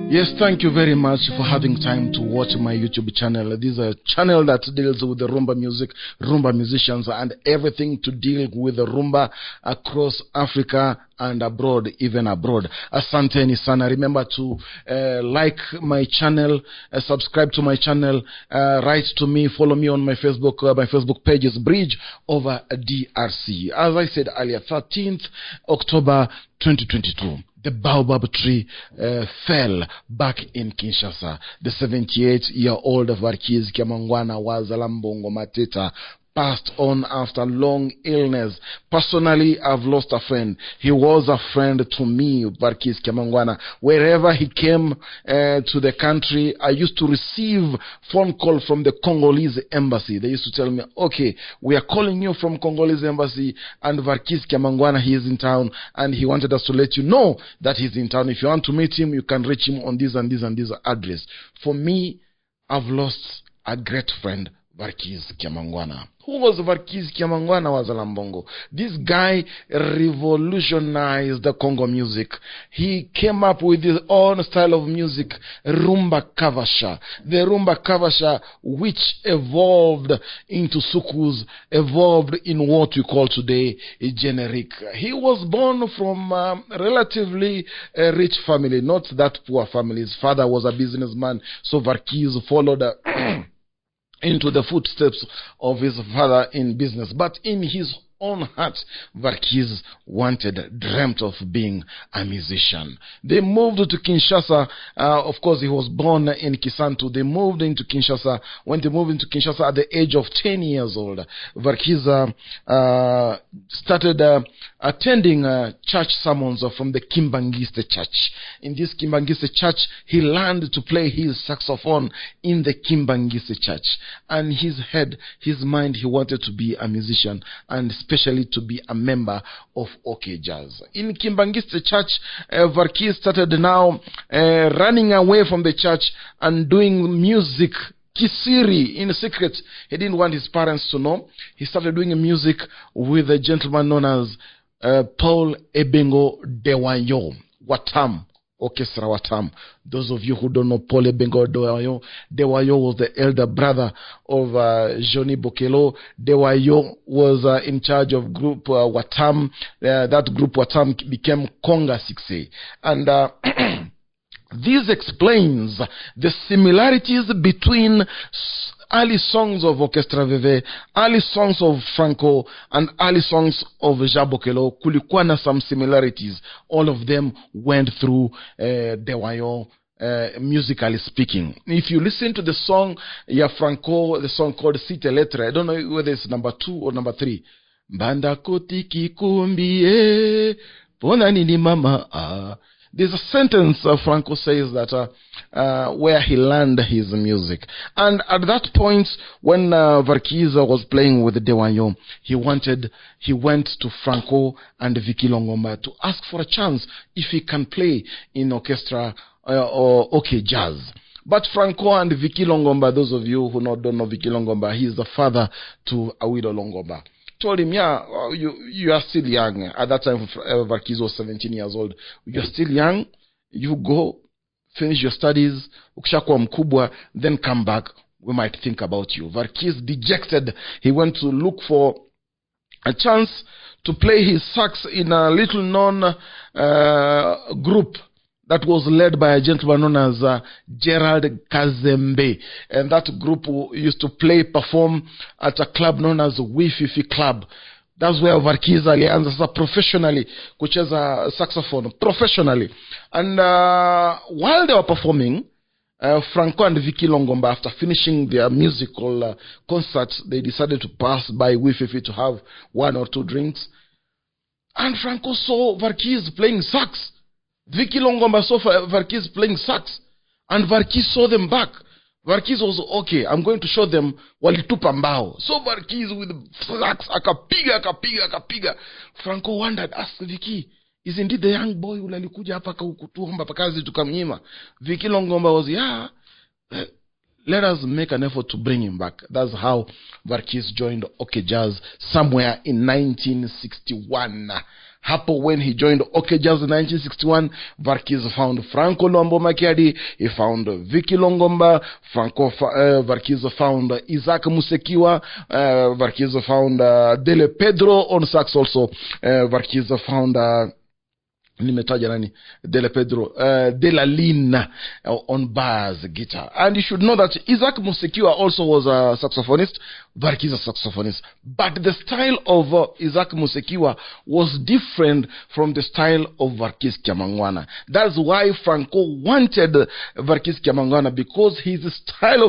Yes, thank you very much for having time to watch my YouTube channel. This is a channel that deals with the rumba music, rumba musicians, and everything to deal with the rumba across Africa and abroad, even abroad. Asanteni sana. Remember to like my channel, subscribe to my channel, write to me, follow me on my Facebook page is Bridge Over DRC. As I said earlier, 13th October 2022. The baobab tree fell back in Kinshasa. The 78-year-old Verckys Kiamuangana was Lambongo Mateta passed on after long illness. Personally, I've lost a friend. He was a friend to me, Verckys Kiamuangana. Wherever he came to the country, I used to receive phone call from the Congolese embassy. They used to tell me, okay, we are calling you from Congolese embassy, and Verckys Kiamuangana, he is in town, and he wanted us to let you know that he's in town. If you want to meet him, you can reach him on this and this and this address. For me, I've lost a great friend, Verckys Kiamuangana. Who was Verckys Kiamuangana? Was Lambongo. This guy revolutionized the Congo music. He came up with his own style of music, rumba kavasha. The rumba kavasha, which evolved into sukus, evolved in what we call today a generic. He was born from a relatively rich family, not that poor family. His father was a businessman, so Verckys followed into the footsteps of his father in business. But in his own heart, Verckys dreamt of being a musician. They moved to Kinshasa. Of course, he was born in Kisantu. They moved into Kinshasa. When they moved into Kinshasa at the age of 10 years old, Verckys started attending church sermons from the Kimbangiste church. In this Kimbangiste church, he learned to play his saxophone in the Kimbangiste church. And his mind, he wanted to be a musician, and especially to be a member of TPOK Jazz. In Kimbangiste church, Verckys started now running away from the church and doing music kisiri in secret. He didn't want his parents to know. He started doing music with a gentleman known as Paul Ebengo Dewanyo, Watam, Orchestre Watam. Those of you who don't know Paul Ebengo Dewanyo, Dewanyo was the elder brother of Johnny Bokelo. Dewanyo was in charge of group Watam. That group Watam became Conga 6A. And this explains the similarities between early songs of Orchestre Veve, early songs of Franco, and early songs of Jean Bokelo. Kulikuwa na some similarities. All of them went through Dewanyo, musically speaking. If you listen to the song, Franco, the song called Cite Lettre, I don't know whether it's number 2 or number 3. Banda koti kikumbie, pona nini mama. There's a sentence Franco says that where he learned his music. And at that point, when Verckys was playing with Dewanyo, he went to Franco and Vicky Longomba to ask for a chance if he can play in orchestra or TPOK Jazz. But Franco and Vicky Longomba, those of you who don't know Vicky Longomba, he is the father to Awido Longomba. Told him, you are still young. At that time, Verckys was 17 years old. You are still young. You go, finish your studies. Ukishakuwa mkubwa, then come back. We might think about you. Verckys, dejected, he went to look for a chance to play his sax in a little-known group that was led by a gentleman known as Gerald Kazembe. And that group used to perform at a club known as Wififi Club. That's where Verckys alianza professionally, kucheza saxophone, professionally. And while they were performing, Franco and Vicky Longomba, after finishing their musical concerts, they decided to pass by Wififi to have 1 or 2 drinks. And Franco saw Verckys playing sax. Vicky Longomba saw Verckys playing sax, and Verckys saw them back. Verckys was, okay, I'm going to show them walitupa mbao. So Verckys with sax, akapiga. Franco wondered, asked Vicky, is indeed the young boy who alikuja hapa kutuomba pakazi tukamnyima? Vicky Longomba was, let us make an effort to bring him back. That's how Verckys joined TPOK Jazz somewhere in 1961. Hapo when he joined OK Jazz in 1961, Verckys found Franco Luambo Makiadi, he found Vicky Longomba, Verckys found Isaac Musekiwa, Verckys found Dele Pedro on sax also, Verckys found nimetaja nani Dele Pedro De La Lina on bass guitar. And you should know that Isaac Musekiwa also was a saxophonist, Verckys a saxophonist, but the style of Isaac Musekiwa was different from the style of Verckys Kiamuangana. That's why Franco wanted Verckys Kiamuangana, because his style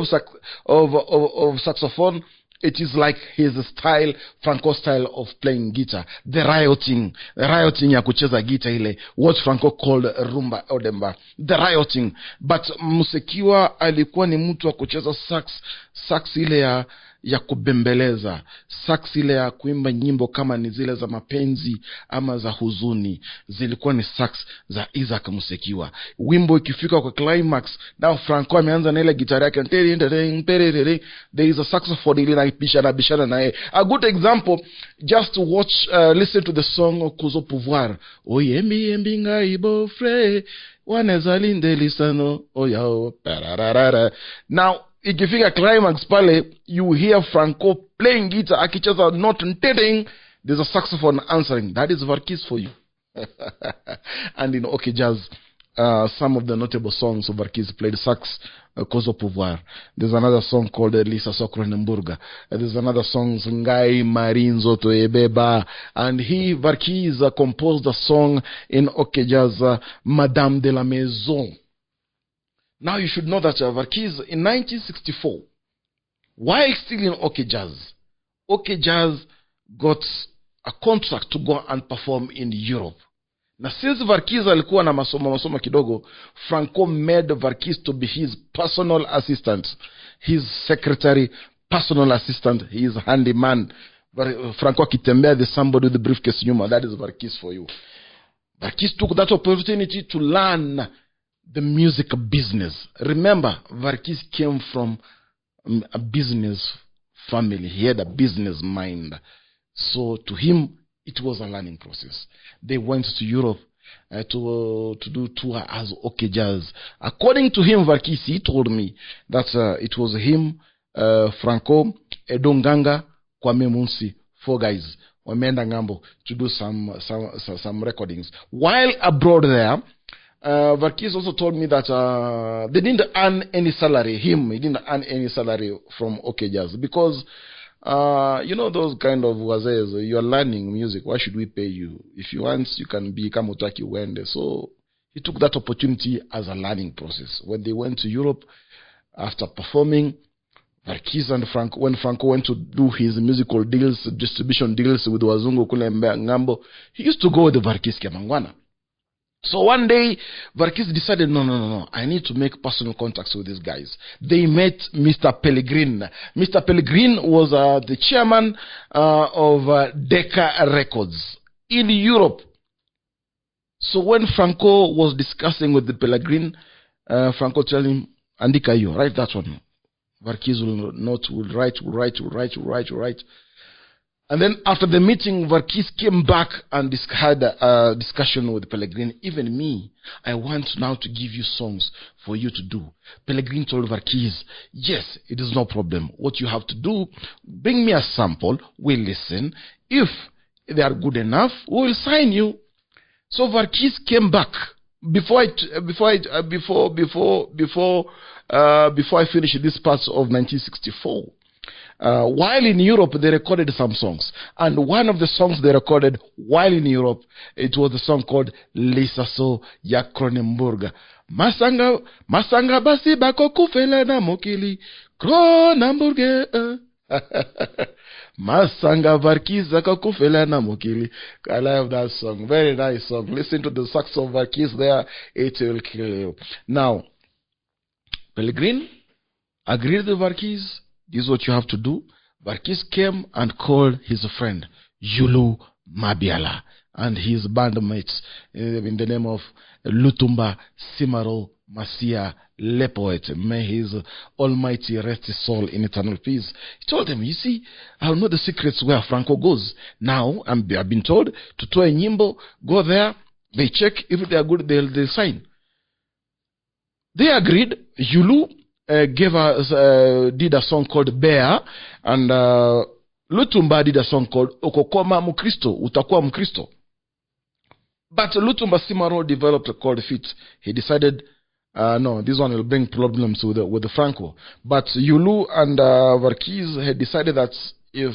of saxophone, it is like his style, Franco style of playing guitar. The rioting ya kucheza guitar ile, what Franco called rumba Odemba. The rioting. But Musekiwa alikuwa ni mtu wa kucheza sax ile ya kubembeleza, sax ile ya kuimba nyimbo kama ni zile za mapenzi ama za huzuni, zilikuwa ni sax za Isaac Musekiwa. Wimbo ikifika kwa climax, now Franco ameanza na ile gitari yake, there is a saxophone ile inabishana naye. A good example, just watch, listen to the song Kuzo Pouvoir. Oyembi yembi ngaibo fre wanezalinde lisano oyao pararara. Now ikifika climax pale, you hear Franco playing guitar, akicheza note nteding, there's a saxophone answering. That is Verckys for you. And in OK Jazz, some of the notable songs of Verckys played sax, Kozo Pouvoir. There's another song called Lisa Sokronemburga. There's another song, Ngai Marinzo to Ebeba. And Verckys composed a song in OK Jazz, Madame de la Maison. Now you should know that Verckys in 1964, while still in OK Jazz got a contract to go and perform in Europe. Na since Verckys alikuwa na masomo kidogo, Franco made Verckys to be his personal assistant, his secretary, personal assistant, his handyman. Franco akitembea, there's somebody with the briefcase nyuma. That is Verckys for you. Verckys took that opportunity to learn the music business. Remember, Verckys came from a business family. He had a business mind. So to him, it was a learning process. They went to Europe to do tour as OK Jazz. According to him, Verckys, he told me that it was him, Franco, Edonganga, Kwame Munsi, 4 guys, wameenda ngambo to do some recordings. While abroad there, Verckys also told me that they didn't earn any salary. He didn't earn any salary from OK Jazz, because you know those kind of wazes, you are learning music, why should we pay you? If you want, you can become Otaki Wende. So he took that opportunity as a learning process. When they went to Europe, after performing, Verckys and Franco, when Franco went to do his musical deals, distribution deals with Wazungu kule ngambo, he used to go with the Verckys Kiamuangana. So one day, Verckys decided, no, I need to make personal contacts with these guys. They met Mr. Pellegrin. Mr. Pellegrin was the chairman of Decca Records in Europe. So when Franco was discussing with the Pellegrin, Franco told him, Andika you, write that one. Verckys will write. And then after the meeting, Verckys came back and had a discussion with Pellegrin. Even me, I want now to give you songs for you to do. Pellegrin told Verckys, yes, it is no problem. What you have to do, bring me a sample, we'll listen. If they are good enough, we'll sign you. So Verckys came back. Before I finish this part of 1964, while in Europe, they recorded some songs. And one of the songs they recorded while in Europe, it was a song called Lisaso ya Kronenburg. Masanga basi bako kufela na mokili Kronenburg. Masanga Verckys akakufela na mokili. I love that song. Very nice song. Listen to the sax of Verckys there. It will kill you. Now, Pellegrin agreed with Verckys. This is what you have to do. Verckys came and called his friend, Yulu Mabiala. and his bandmates in the name of Lutumba Simaro Masia Lepoet. May his almighty rest his soul in eternal peace. He told them, you see, I'll know the secrets where Franco goes. Now, I've been told to tour a nyimbo, go there, they check, if they are good, they'll sign. They agreed. Yulu did a song called Bear, and Lutumba did a song called Okokoma Mukristo, Utakuwa Mukristo. But Lutumba Simaro developed a cold feet. He decided, no, this one will bring problems with the Franco. But Yulu and Verckys had decided that if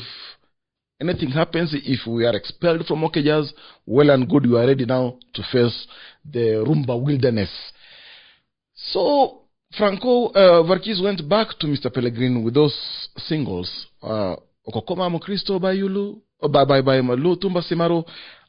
anything happens, if we are expelled from TPOK Jazz, well and good, we are ready now to face the rumba wilderness. So Verckys went back to Mr. Pellegrin with those singles, Okokoma Mukristo by Yulu, by Lutumba Simaro,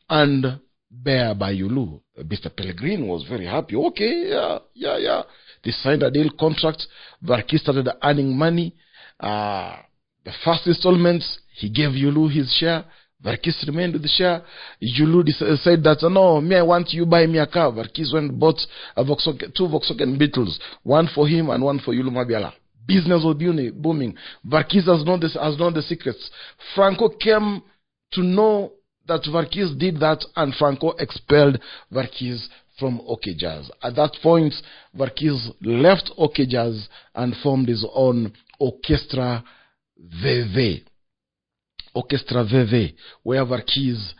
and Bear by Yulu. Mr. Pellegrin was very happy. Okay, yeah. They signed a deal contract. Verckys started earning money. The first installment, he gave Yulu his share. Verckys remained with the share. Yulu said that, no, I want you buy me a car. Verckys went and bought two Volkswagen Beetles, one for him and one for Yulu Mabiala. Business was booming. Verckys has known the secrets. Franco came to know that Verckys did that, and Franco expelled Verckys from TPOK Jazz. At that point, Verckys left TPOK Jazz and formed his own Orchestre VV. Orchestre VV, where Verckys,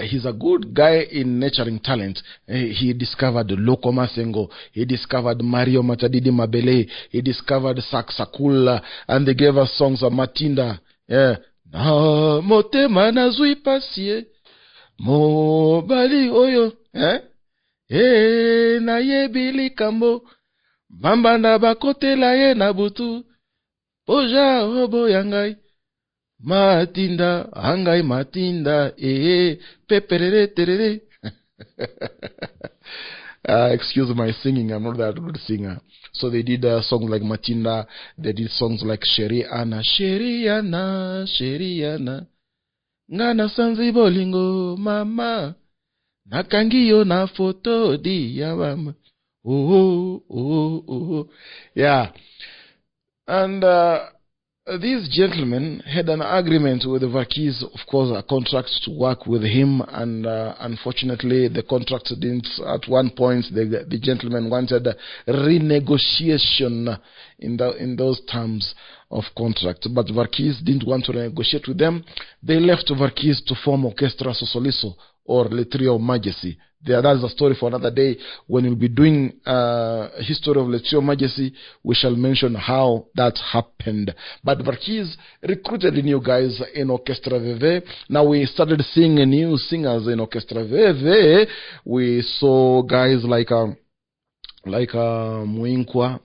he's a good guy in nurturing talent. He discovered Loko Masengo, he discovered Mario Matadidi Mabele, he discovered Saksakula, and they gave us songs of Matinda. Yeah. Na motema na zui pasie mo bali oyo na ye bili kambo mamba na bakotela ye na butu oja obo yangai matinda hangai matinda peperere terere. Excuse my singing, I'm not that good singer. So they did songs like Matinda, they did songs like Sheriana, Ngana sanzi bolingo mama, Nakangiyo na foto di ya mama. Oh. Yeah. And these gentlemen had an agreement with the Verckys, of course, a contract to work with him, and unfortunately the contract didn't. At one point, the gentlemen wanted a renegotiation in those terms of contract, but Verckys didn't want to negotiate with them. They left Verckys to form Orchestre Sosoliso, or Le Trio Majesty. That's a story for another day. When we'll be doing history of Le Trio Majesty, we shall mention how that happened. But Verckys recruited new guys in Orchestre VV. Now we started seeing new singers in Orchestre VV. We saw guys like Muinkwa,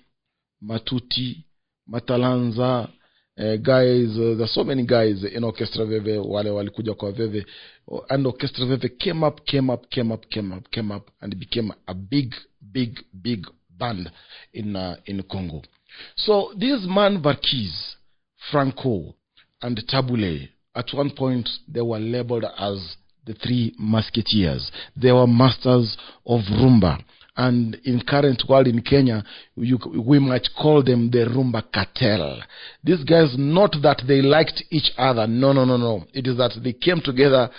Matuti, Matalanza, guys, there's so many guys in Orchestre VV, wale walikuja kwa VV, and Orchestre VV came up, and it became a big band in Congo. So this man Verckys, Franco, and Tabu Ley, at one point they were labeled as the three Musketeers. They were masters of rumba. And in current world in Kenya, we might call them the rumba cartel. These guys, not that they liked each other. No. It is that they came together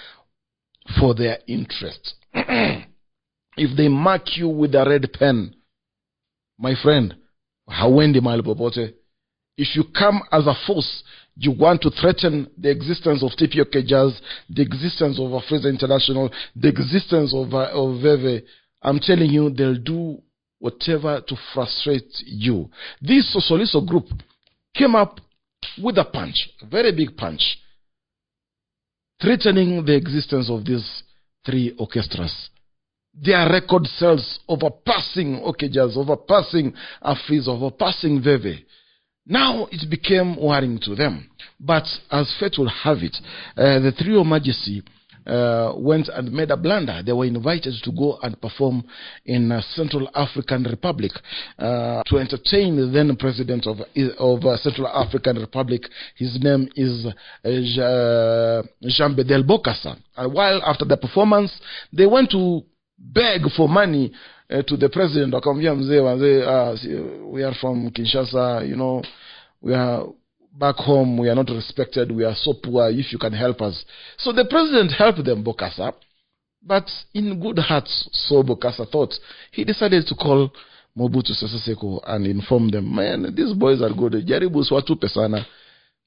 for their interest. If they mark you with a red pen, my friend, hawendi mahali popote. If you come as a force, you want to threaten the existence of TPOK Jazz, the existence of Afrisa International, the existence of VV, I'm telling you, they'll do whatever to frustrate you. This Sosoliso group came up with a punch, a very big punch, threatening the existence of these three orchestras. Their record sales overpassing TPOK Jazz, overpassing Afrisa, overpassing VV. Now it became worrying to them. But as fate will have it, the Trio Majesty went and made a blunder. They were invited to go and perform in Central African Republic to entertain the then president of Central African Republic. His name is Jean Bedel Bokassa. And while after the performance, they went to beg for money to the president. We are from Kinshasa, you know, we are back home, we are not respected, we are so poor, if you can help us. So the president helped them, Bokassa, but in good heart, so Bokassa thought, he decided to call Mobutu Sese Seko and inform them, man, these boys are good. Jaribu swatu pesana.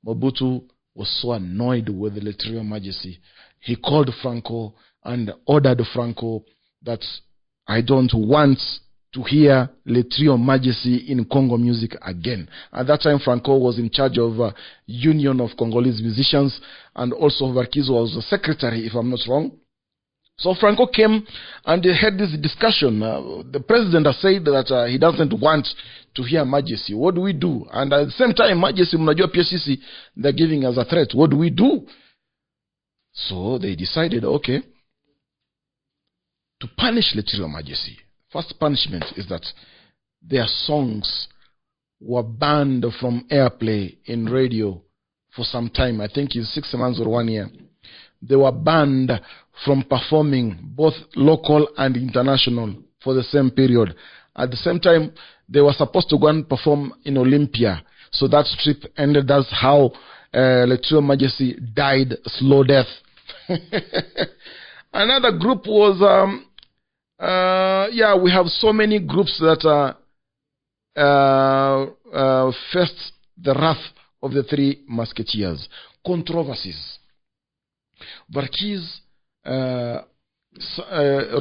Mobutu was so annoyed with the Letrio Majesty. He called Franco and ordered Franco that I don't want to hear Le Trio Majesty in Congo music again. At that time, Franco was in charge of Union of Congolese Musicians, and also Verckys was the secretary, if I'm not wrong. So Franco came and they had this discussion. The president has said that he doesn't want to hear Majesty. What do we do? And at the same time, Majesty, mnajua PSCC, they're giving us a threat. What do we do? So they decided, okay, to punish Le Trio Majesty. First punishment is that their songs were banned from airplay in radio for some time. I think it's 6 months or 1 year. They were banned from performing both local and international for the same period. At the same time, they were supposed to go and perform in Olympia. So that trip ended. That's how Le Trio Majesty died slow death. Another group was we have so many groups that faced the wrath of the three Musketeers. Controversies. Verckys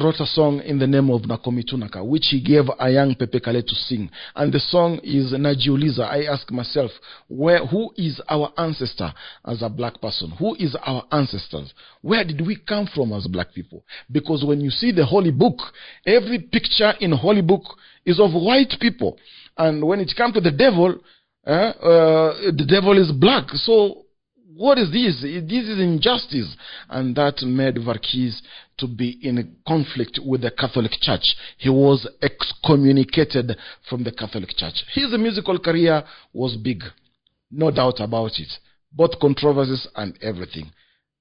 wrote a song in the name of Nakomitunaka, which he gave a young Pepe Kale to sing. And the song is Najiuliza. I ask myself, who is our ancestor as a black person? Who is our ancestors? Where did we come from as black people? Because when you see the Holy Book, every picture in Holy Book is of white people. And when it comes to the devil is black. So what is this? This is injustice. And that made Verckys to be in conflict with the Catholic Church. He was excommunicated from the Catholic Church. His musical career was big, no doubt about it. Both controversies and everything.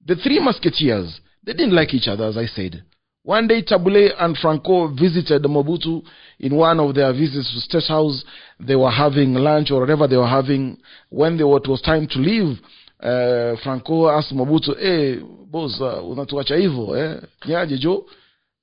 The three Musketeers, they didn't like each other, as I said. One day, Tabu Ley and Franco visited Mobutu in one of their visits to State House. They were having lunch or whatever they were having. When it was time to leave, Franco asked Mobutu, hey, boss, unatuacha hivyo, Nyaje jo?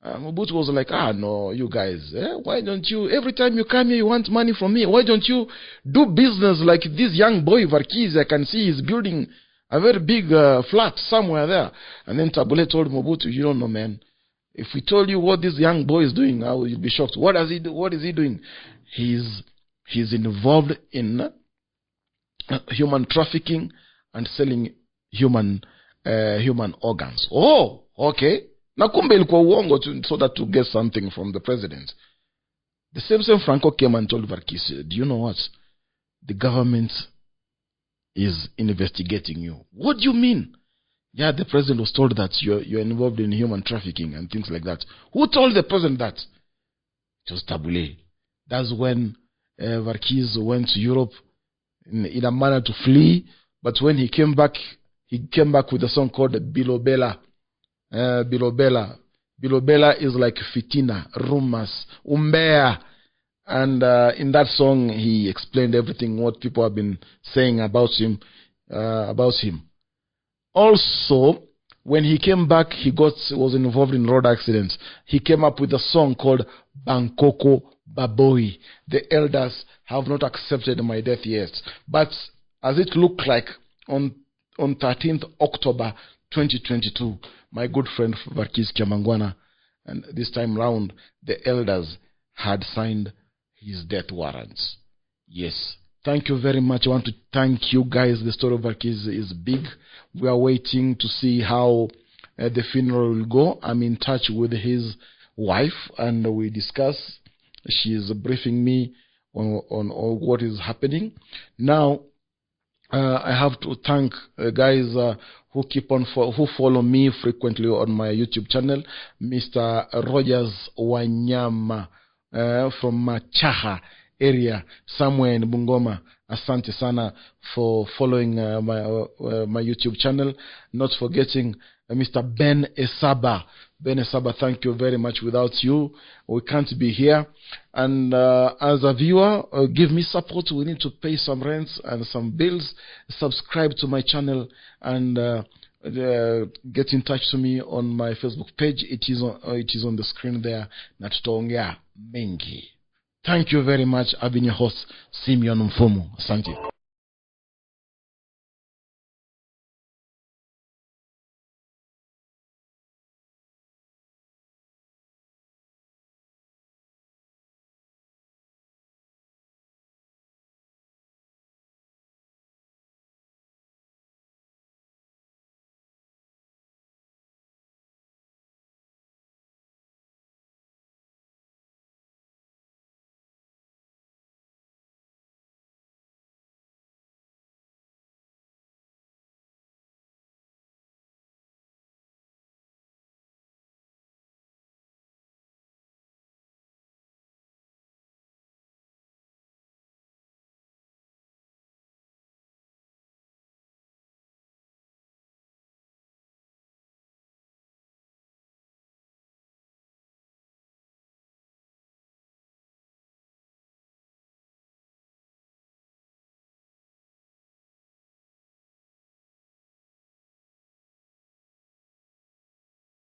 Mobutu was like, no, you guys, why don't you, every time you come here, you want money from me. Why don't you do business like this young boy, Verckys? I can see he's building a very big flat somewhere there. And then Tabu Ley told Mobutu, you don't know, man. If we told you what this young boy is doing, you'd be shocked. What does he do? What is he doing? He's involved in human trafficking and selling human organs. Oh, okay. Na kumbe ilikuwa uongo so that to get something from the president. The same Franco came and told Verckys, do you know what? The government is investigating you. What do you mean? Yeah, the president was told that you're involved in human trafficking and things like that. Who told the president that? It was Tabu Ley. That's when Verckys went to Europe in a manner to flee. But when he came back with a song called Bilobela. Bilobela. Bilobela is like fitina, rumors, umbea. And in that song, he explained everything, what people have been saying about him. Also, when he came back, was involved in road accidents. He came up with a song called Bankoko Baboi. The elders have not accepted my death yet. But as it looked like on 13th October 2022, my good friend Verckys Kiamuangana, and this time round, the elders had signed his death warrants. Yes. Thank you very much. I want to thank you guys. The story of Verckys is big. We are waiting to see how the funeral will go. I'm in touch with his wife and we discuss. She is briefing me on what is happening. Now, I have to thank guys who keep on who follow me frequently on my YouTube channel, Mr. Rogers Wanyama from Machaha area, somewhere in Bungoma. Asante sana for following my YouTube channel. Not forgetting Mr. Ben Esaba. Ben Esaba, thank you very much. Without you, we can't be here. And as a viewer, give me support. We need to pay some rents and some bills. Subscribe to my channel and get in touch to me on my Facebook page. It is on the screen there. Natutaongea mengi. Thank you very much. I've been your host, Simeon Mfumu. Asante.